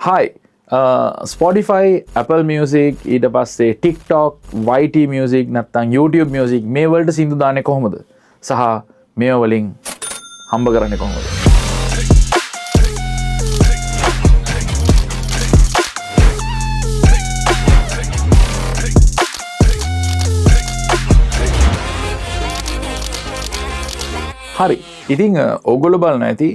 Hi, Spotify, Apple Music, ඊට පස්සේ TikTok, YT Music නැත්නම් YouTube Music මේ වලට සින්දු දාන්නේ කොහොමද? සහ මේව වලින් හම්බ කරන්නේ කොහොමද? හරි. ඉතින් ඕගොල්ලෝ බලන්න ඇති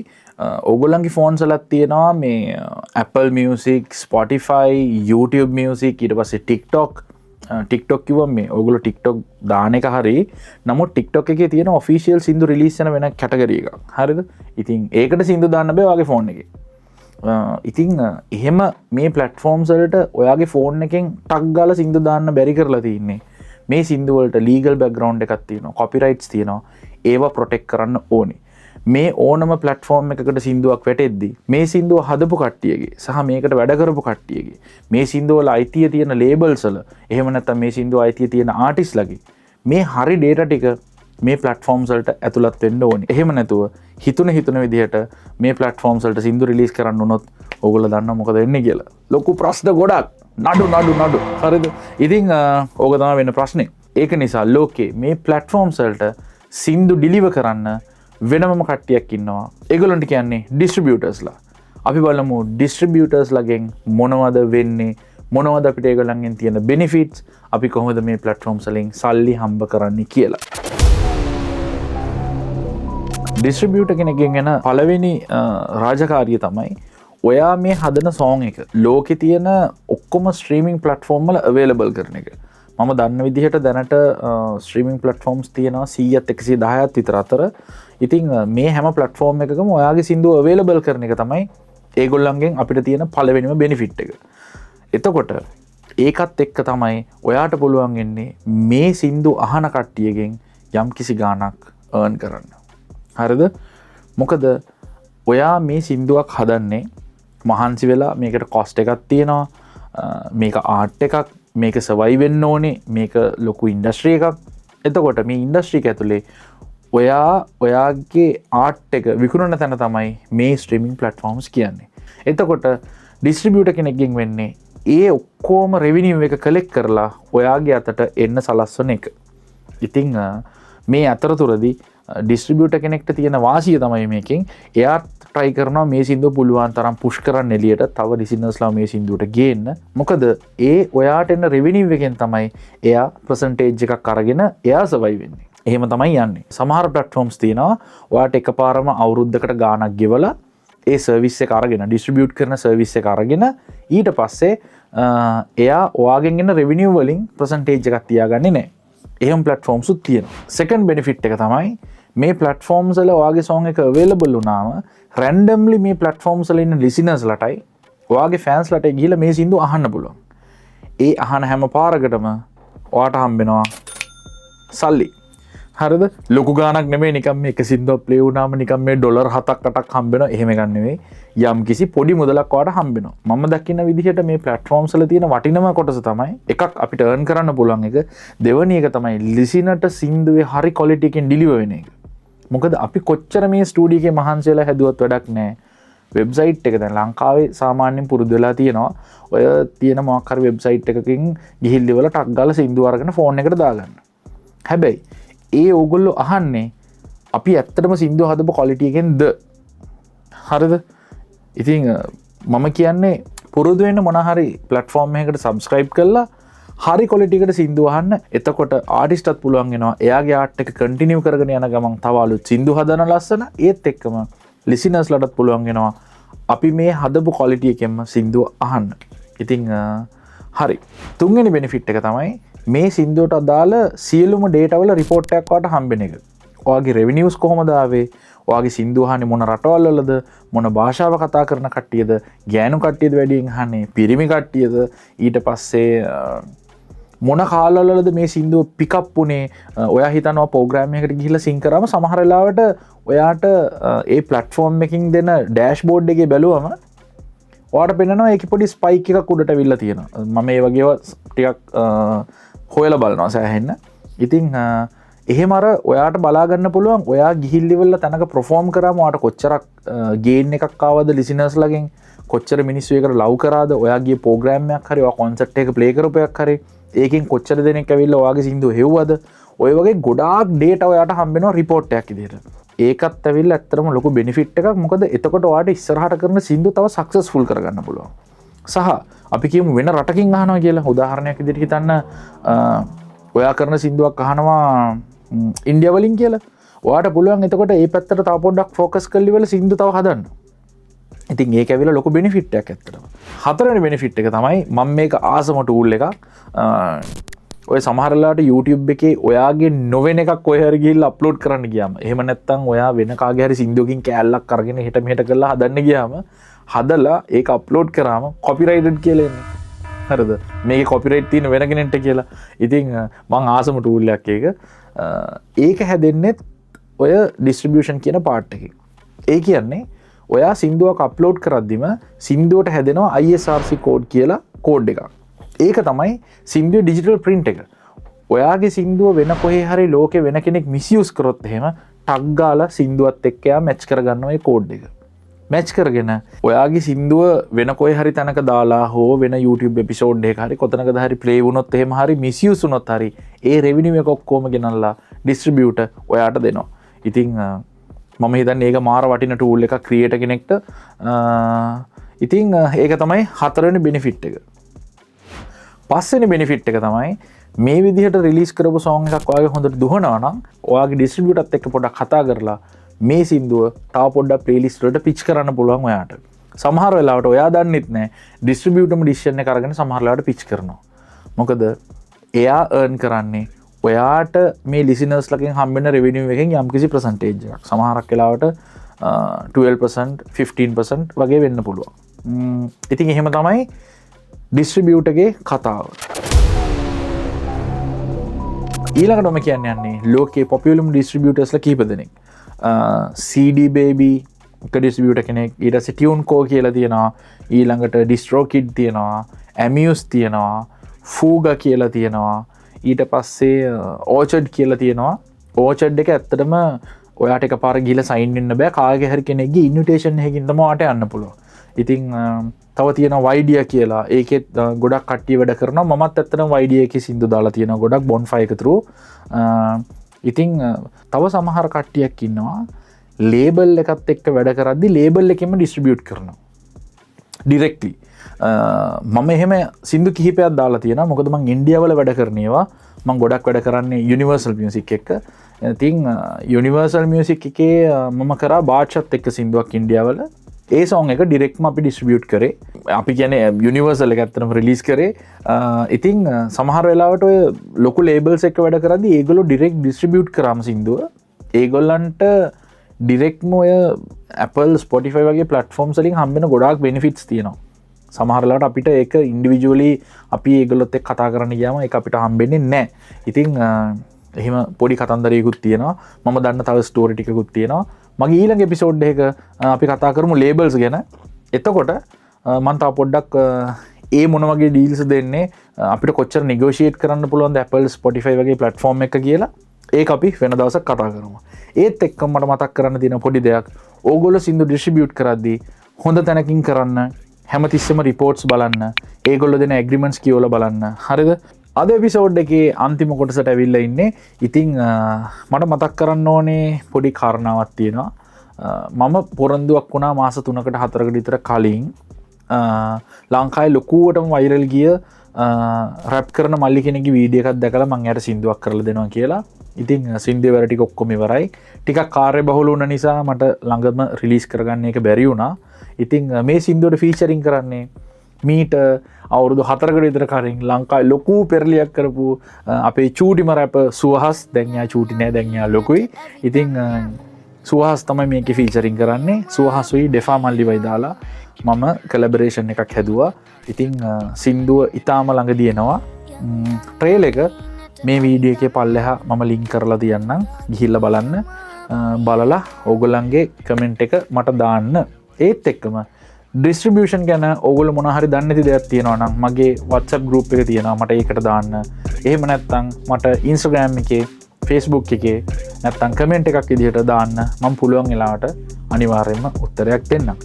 ඕගොල්ලන්ගේ ෆෝන්ස් වලත් තියෙනවා මේ Apple Music, Spotify, YouTube Music, ඊට පස්සේ TikTok කිව්වම මේ ඕගොල්ලෝ TikTok දාන එක හරි. නමුත් TikTok එකේ තියෙන official සින්දු රිලීස් වෙන වෙන කැටගරි එකක්. හරිද? ඉතින් ඒකට සින්දු දාන්න බෑ ඔයාගේ ෆෝන් එකේ. ඉතින් එහෙම මේ platforms වලට ඔයාගේ ෆෝන් එකෙන් ටක් ගාලා සින්දු දාන්න බැරි කරලා තින්නේ. මේ සින්දු වලට legal background එකක් තියෙනවා, copyrights තියෙනවා. ඒවා protect කරන්න ඕනේ. මේ ඕනම platform එකකට සින්දුවක් වැටෙද්දි මේ සින්දුව හදපු කට්ටියගේ සහ මේකට වැඩ කරපු කට්ටියගේ මේ සින්දුව වල අයිතිය තියෙන labels වල එහෙම නැත්නම් මේ සින්දුව අයිතිය තියෙන artist ලගේ මේ හරි data ටික මේ platforms වලට ඇතුළත් වෙන්න ඕනේ. එහෙම නැතුව හිතුන විදිහට මේ platforms වලට සින්දු release කරන්න උනොත් ඕගොල්ලෝ දන්නවා මොකද වෙන්නේ කියලා. ලොකු ප්‍රශ්න ගොඩක්. නඩු. හරිද? ඉතින් ඕක තමයි වෙන ප්‍රශ්නේ. ඒක නිසා ලෝකේ මේ platforms වලට සින්දු deliver කරන්න වෙනම කට්ටියක් ඉන්නවා. ඒගොල්ලන්ට කියන්නේ distributorsලා. අපි බලමු distributorsලාගෙන් මොනවද වෙන්නේ, මොනවද අපිට ඒගොල්ලන්ගෙන් තියෙන benefits, අපි කොහොමද මේ platforms වලින් සල්ලි හම්බ කරන්නේ කියලා. distributor කෙනෙක්ගෙන් එන පළවෙනි රාජකාරිය තමයි ඔයා මේ හදන song එක ලෝකේ තියෙන ඔක්කොම streaming platform වල available කරන එක. මම දන්න විදිහට දැනට ස්ට්‍රීමිංగ్ ප්ලට්ෆෝම්ස් තියෙනවා 100ත් 110ත් විතර අතර. ඉතින් මේ හැම ප්ලට්ෆෝම් එකකම ඔයාගේ සින්දුව අවේලබල් කරන එක තමයි ඒගොල්ලන්ගෙන් අපිට තියෙන පළවෙනිම බෙනිෆිට් එක. එතකොට ඒකත් එක්ක තමයි ඔයාට පුළුවන් වෙන්නේ මේ සින්දු අහන කට්ටියගෙන් යම් කිසි ගාණක් earn කරන්න. හරිද? මොකද ඔයා මේ සින්දුවක් හදන්නේ මහන්සි වෙලා මේකට cost එකක් තියෙනවා. මේක ආර්ට් එකක්, මේක සවයි වෙන්න ඕනේ, මේක ලොකු ඉන්ඩස්ට්‍රී එකක්. එතකොට මේ ඉන්ඩස්ට්‍රී එක ඇතුලේ ඔයාගේ ආර්ට් එක විකුණන තැන තමයි මේ ස්ට්‍රීමිංగ్ ප්ලැට්ෆෝම්ස් කියන්නේ. එතකොට ඩිස්ට්‍රිබියුටර් කෙනෙක්ගෙන් වෙන්නේ ඒ ඔක්කොම රෙවිනියු එක කලෙක්ට් කරලා ඔයාගේ අතට එන්න සලස්වන එක. ඉතින් මේ අතරතුරදී ඩිස්ට්‍රිබියුටර් කෙනෙක්ට තියෙන වාසිය තමයි මේකෙන් එයා try කරනවා මේ සින්දුව පුළුවන් තරම් push කරන්න එළියට තව listenersලා මේ සින්දුවට ගේන්න. මොකද ඒ ඔයාට එන revenue එකෙන් තමයි එයා percentage එකක් අරගෙන එයා survive වෙන්නේ. එහෙම තමයි යන්නේ. සමහර platforms තියෙනවා ඔයාට එකපාරම අවුරුද්දකට ගාණක් ගෙවලා ඒ service එක අරගෙන distribute කරන service එක අරගෙන ඊට පස්සේ එයා ඔයාගෙන් එන revenue වලින් percentage එකක් තියාගන්නේ නැහැ. එහෙම platforms උත් තියෙනවා. second benefit එක තමයි මේ platforms වල ඔයාගේ song එක available වුණාම randomly මේ platforms වල ඉන්න listeners ලටයි ඔයාගේ fans ලටයි ගිහිල්ලා මේ සින්දු අහන්න පුළුවන්. ඒ අහන හැම පාරකටම ඔයාට හම්බෙනවා සල්ලි. හරිද? ලොකු ගාණක් නෙමෙයි නිකන් මේ එක සින්දුවක් play වුණාම නිකන් මේ ඩොලර් 7ක් 8ක් හම්බෙනවා. එහෙම එකක් නෙමෙයි. යම් කිසි පොඩි මුදලක් ඔයාට හම්බෙනවා. මම දකින්න විදිහට මේ platforms වල තියෙන වටිනම කොටස තමයි එකක් අපිට earn කරන්න පුළුවන් එක. දෙවෙනි එක තමයි listenerට සින්දුවේ හරි quality එකෙන් deliver වෙන එක. මොකද අපි කොච්චර මේ ස්ටුඩියෝ එකේ මහන්සි වෙලා හැදුවත් වැඩක් නැහැ. වෙබ්සයිට් එක දැන් ලංකාවේ සාමාන්‍යයෙන් පුරුදු වෙලා තියෙනවා. ඔය තියෙන මොකක් හරි වෙබ්සයිට් එකකින් ගිහිල්ලා ඉවල ටක් ගාලා සින්දුව අරගෙන ෆෝන් එකට දාගන්න. හැබැයි ඒ ඕගොල්ලෝ අහන්නේ අපි ඇත්තටම සින්දුව හදපු quality එකෙන්ද? හරිද? ඉතින් මම කියන්නේ පුරුදු වෙන්න මොන හරි platform එකකට subscribe කරලා හරි quality එකට සින්දු අහන්න. එතකොට ආටිස්ට්ටත් පුළුවන් වෙනවා එයාගේ ආර්ට් එක කන්ටිනියු කරගෙන යන ගමන් තව අලුත් සින්දු හදන ලස්සන. ඒත් එක්කම listeners ලටත් පුළුවන් වෙනවා අපි මේ හදපු quality එකෙන්ම සින්දුව අහන්න. ඉතින් හරි. තුන්වෙනි benefit එක තමයි මේ සින්දුවට අදාළ සියලුම data වල report එකක් වාට හම්බෙන එක. ඔයාගේ revenues කොහොමද ආවේ? ඔයාගේ සින්දු අහන්නේ මොන රටවල් වලද? මොන භාෂාව කතා කරන කට්ටියද? ගෑනු කට්ටියද වැඩියෙන් අහන්නේ? පිරිමි කට්ටියද? ඊට පස්සේ මොන කාලවලද මේ සින්දුව පික් අප් උනේ? ඔයා හිතනවා ප්‍රෝග්‍රෑම් එකකට ගිහිල්ලා සිං කරාම සමහර වෙලාවට ඔයාට ඒ platform එකකින් දෙන dashboard එකේ බැලුවම ඔයාට පෙන්නනවා ඒකේ පොඩි ස්පයික් එකක් උඩට අවිල්ලා තියෙනවා. මම ඒ වගේව ටිකක් හොයලා බලනවා සෑහෙන්න. ඉතින් එහෙම අර ඔයාට බලා ගන්න පුළුවන් ඔයා ගිහිල්ලි වෙලා තැනක perform කරාම ඔයාට කොච්චරක් gain එකක් ආවද listeners ලගෙන් කොච්චර මිනිස්සු ඒකට ලව් කරාද ඔයාගේ ප්‍රෝග්‍රෑම් එකක් හරි ඔයා කොන්සර්ට් එක ප්ලේ කරපු එකක් හරි ඒකෙන් කොච්චර දෙනෙක් ඇවිල්ලා ඔයාගේ සින්දුව හෙව්වද ඔය වගේ ගොඩාක් ඩේටා ඔයාට හම්බ වෙනවා රිපෝට් එකක් විදිහට. ඒකත් ඇවිල්ලා ඇත්තටම ලොකු බෙනිෆිට් එකක්. මොකද එතකොට ඔයාට ඉස්සරහට කරන සින්දුව තව සක්සස්ෆුල් කරගන්න පුළුවන්. සහ අපි කියමු වෙන රටකින් අහනවා කියලා. උදාහරණයක් විදිහට හිතන්න ඔයා කරන සින්දුවක් අහනවා ඉන්දියා වලින් කියලා. ඔයාට පුළුවන් එතකොට ඒ පැත්තට තව පොඩ්ඩක් ෆෝකස් කරලා ඉවල සින්දු තව හදන්න. ඉතින් ඒක ඇවිල්ලා ලොකු බෙනිෆිට් එකක් ඇත්තටම. හතරවෙනි බෙනිෆිට් එක තමයි මම මේක ආසම ටූල් එකක්. ඔය සමහර වෙලාවට YouTube එකේ ඔයාගේ නොවෙන එකක් ඔය හරි ගිහිල්ලා අප්ලෝඩ් කරන්න ගියාම එහෙම නැත්නම් ඔයා වෙන කාගේ හරි සින්දුවකින් කෑල්ලක් අරගෙන හෙට මෙහෙට කරලා හදන්න ගියාම හදලා ඒක අප්ලෝඩ් කරාම කොපිරයිටඩ් කියලා එන්නේ. හරිද? මේකේ කොපිරයිට් තියෙන වෙන කෙනෙක්ට කියලා. ඉතින් මං ආසම ටූල් එකක් ඒක. ඒක හැදෙන්නේ ඔය ඩිස්ට්‍රිබියුෂන් කියන පාර්ට් එකේ. ඒ කියන්නේ ඔයා සින්දුවක් අප්ලෝඩ් කරද්දිම සින්දුවට හැදෙනවා ISRC කෝඩ් කියලා කෝඩ් එකක්. ඒක තමයි සින්දුවේ ඩිජිටල් ප්‍රින්ට් එක. ඔයාගේ සින්දුව වෙන කොහේ හරි ලෝකේ වෙන කෙනෙක් මිස්යූස් කරොත් එහෙම ටග් ගාලා සින්දුවත් එක්ක යා මැච් කරගන්නවා ඒ කෝඩ් එක. මැච් කරගෙන ඔයාගේ සින්දුව වෙන කොහේ හරි තැනක දාලා හෝ වෙන YouTube එපිසෝඩ් එකක හරි කොතනකද හරි ප්ලේ වුණොත් එහෙම හරි මිස්යූස් වුණොත් හරි ඒ රෙවිනියු එක ඔක්කොම ගෙනල්ලා ඩිස්ට්‍රිබියුටර් ඔයාට දෙනවා. ඉතින් මම හිතන්නේ ඒක මාර වටින ටූල් එකක් ක්‍රියේටර් කෙනෙක්ට. ඉතින් ඒක තමයි හතරවෙනි බෙනිෆිට් එක. පස්වෙනි බෙනිෆිට් එක තමයි මේ විදිහට රිලීස් කරපු සෝං එකක් ඔයාගේ හොඳට දුවනවා නම් ඔයාගේ ඩිස්ට්‍රිබියුටර්ත් එක්ක පොඩ්ඩක් කතා කරලා මේ සින්දුව තව පොඩ්ඩක් ප්ලේලිස්ට් වලට පිච් කරන්න පුළුවන් ඔයාට. සමහර වෙලාවට ඔයා දන්නෙත් නැහැ ඩිස්ට්‍රිබියුටර්ම ඩිසිෂන් එක අරගෙන සමහර වෙලාවට පිච් කරනවා. මොකද එයා earn කරන්නේ ඔයාට මේ ලිසනර්ස් ලගෙන් හම්බෙන රෙවෙනියු එකෙන් යම්කිසි percentage එකක්. සමහරක් වෙලාවට 12% 15% වගේ වෙන්න පුළුවන්. ඉතින් එහෙම තමයි ඩිස්ට්‍රිබියුටර්ගේ කතාව. ඊළඟට මම කියන්න යන්නේ ලෝකේ පොපියුලම් ඩිස්ට්‍රිබියුටර්ස්ලා කීප දෙනෙක්. CD Baby එක ඩිස්ට්‍රිබියුටර් කෙනෙක්, ඊට පස්සේ TuneCore කියලා තියෙනවා, ඊළඟට DistroKid තියෙනවා, Amuse තියෙනවා, Fuga කියලා තියෙනවා, ඊට පස්සේ Orchard කියලා තියෙනවා. Orchard එක ඇත්තටම ඔයාට එකපාර ගිහලා සයින් වෙන්න බෑ. කාගේ හරි කෙනෙක්ගේ ඉන්විටේෂන් එකකින් තමයි ඔයාට යන්න පුළුවන්. ඉතින් තව තියෙනවා Vidia කියලා. ඒකෙත් ගොඩක් කට්ටිය වැඩ කරනවා. මමත් ඇත්තටම Vidia එකේ සින්දු දාලා තියෙනවා ගොඩක් Bonfire එක through. ඉතින් තව සමහර කට්ටියක් ඉන්නවා ලේබල් එකත් එක්ක වැඩ කරද්දි ලේබල් එකෙන්ම ඩිස්ට්‍රිබියුට් කරනවා ඩිරෙක්ට්ලි. මම එහෙම සින්දු කිහිපයක් දාලා තියෙනවා. මොකද මම ඉන්දියාවල වැඩ කරනේවා. මම ගොඩක් වැඩ කරන්නේ Universal Music එක්ක. ඉතින් Universal Music එකේ මම කරා බාච්චත් එක්ක සින්දුවක් ඉන්දියාවල. ඒ සෝන් එක ඩිරෙක්ට්ම අපි ඩිස්ට්‍රිබියුට් කරේ. අපි කියන්නේ Universal එක ඇත්තටම රිලීස් කරේ. ඉතින් සමහර වෙලාවට ඔය ලොකු ලේබල්ස් එක්ක වැඩ කරද්දී ඒගොල්ලෝ ඩිරෙක්ට් ඩිස්ට්‍රිබියුට් කරාම සින්දුව ඒගොල්ලන්ට ඩිරෙක්ට්ම ඔය Apple Spotify වගේ platforms වලින් හම්බෙන ගොඩාක් benefits තියෙනවා. සමහර වෙලාවට අපිට ඒක ඉන්ඩිවිජුවලි අපි ඒගොල්ලොත් එක්ක කතා කරන්න ගියාම ඒක අපිට හම්බෙන්නේ නැහැ. ඉතින් එහෙම පොඩි කතන්දරයකුත් තියෙනවා. මම දන්න තව ස්ටෝරි ටිකකුත් තියෙනවා. මගේ ඊළඟ එපිසෝඩ් එක අපි කතා කරමු ලේබල්ස් ගැන. එතකොට මම තව පොඩ්ඩක් ඒ මොන වගේ ඩීල්ස් දෙන්නේ අපිට කොච්චර නෙගෝෂিয়েට් කරන්න පුළුවන්ද Apple Spotify වගේ platform එක කියලා ඒක අපි වෙන දවසක් කතා කරමු. ඒත් එක්කම මට මතක් කරන්න තියෙන පොඩි දෙයක්. ඕගොල්ලෝ සින්දු ඩිස්ට්‍රිබියුට් කරද්දී හොඳ තැනකින් කරන්න, හැමතිස්සෙම රිපෝට්ස් බලන්න, ඒගොල්ලෝ දෙන ඇග්‍රීමන්ට්ස් කියවලා බලන්න. හරිද? අද එපිසෝඩ් එකේ අන්තිම කොටසට ඇවිල්ලා ඉන්නේ. ඉතින් මට මතක් කරන්න ඕනේ පොඩි කාරණාවක් තියෙනවා. මම පොරොන්දුවක් වුණා මාස 3කට 4කට විතර කලින් ලංකාවේ ලොකුවටම වෛරල් ගිය රැප් කරන මල්ලි කෙනෙක්ගේ වීඩියෝ එකක් දැකලා මම එයාට සින්දුවක් කරලා දෙනවා කියලා. ඉතින් සින්දුවේ වැඩ ටික ඔක්කොම ඉවරයි. ටිකක් කාර්යබහුල වුණ නිසා මට ළඟම රිලීස් කරගන්න එක බැරි වුණා. ඉතින් මේ සින්දුවට ෆීචරින් කරන්නේ මීට අවුරුදු 4කට විතර කලින් ලංකාවේ ලොකු පෙරලියක් කරපු අපේ චූටිම රැප සුවහස්. දැන් යා චූටි නෑ, දැන් යා ලොකුයි. ඉතින් සුවහස් තමයි මේකේ ෆීචරින් කරන්නේ. සුවහසුයි ඩෙෆා මල්ලිවයි දාලා මම කොලැබරේෂන් එකක් හැදුවා. ඉතින් සින්දුව ඉතාම ළඟදී එනවා. ට්‍රේල් එක මේ වීඩියෝ එකේ පල්ලෙහා මම ලින්ක් කරලා තියන්නම්. ගිහිල්ලා බලන්න. බලලා ඕගොල්ලන්ගේ කමෙන්ට් එක මට දාන්න. ඒත් එක්කම ඩිස්ට්‍රිබියුෂන් ගැන ඕගොල්ලෝ මොනවා හරි දන්නේ නැති දෙයක් තියෙනවා නම් මගේ WhatsApp group එක තියෙනවා. මට ඒකට දාන්න. එහෙම නැත්නම් මට Instagram එකේ, Facebook එකේ නැත්නම් කමෙන්ට් එකක් විදිහට දාන්න. මම පුළුවන් වෙලාවට අනිවාර්යයෙන්ම උත්තරයක් දෙන්නම්.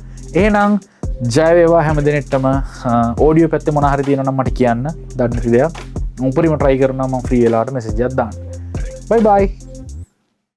එහෙනම් ජයවේවා හැම දෙනෙට්ටම ඕඩියෝ පැත්තේ මොන හරි තියෙනවා නම් මට කියන්න දන්නති දෙයක් උපරිම try කරනවා මම ෆ්‍රී වෙලාවට මෙසේජ් එකක් දාන්න bye bye